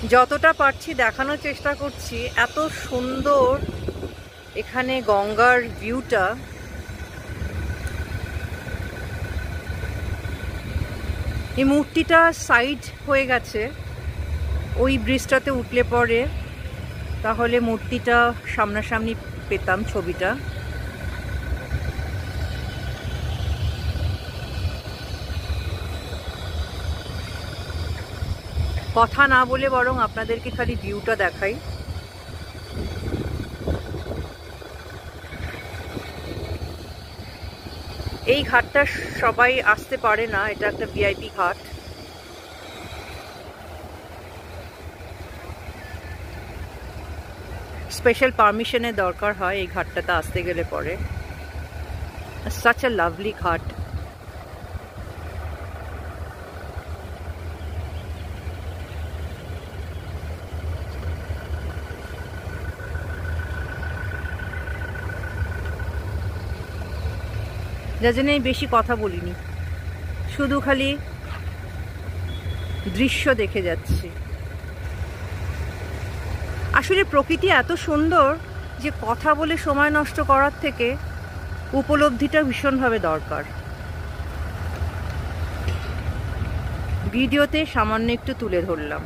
যতটা পারছি দেখানোর চেষ্টা করছি। এত সুন্দর এখানে গঙ্গার ভিউটা। এই মূর্তিটা সাইড হয়ে গেছে, ওই ব্রিজটাতে উঠলে পরে তাহলে মূর্তিটা সামনাসামনি পেতাম ছবিটা। কথা না বলে বরং আপনাদেরকে খালি ভিউটা দেখাই। এই ঘাটটা সবাই আসতে পারে না, এটা একটা ভিআইপি ঘাট। স্পেশাল পারমিশনের দরকার হয় এই ঘাটটাতে আসতে গেলে পরে। সাচ আ লাভলি ঘাট। যার জন্য আমি বেশি কথা বলিনি, শুধু খালি দৃশ্য দেখে যাচ্ছি। আসলে প্রকৃতি এত সুন্দর যে কথা বলে সময় নষ্ট করার থেকে উপলব্ধিটা ভীষণভাবে দরকার। ভিডিওতে সামান্য একটু তুলে ধরলাম।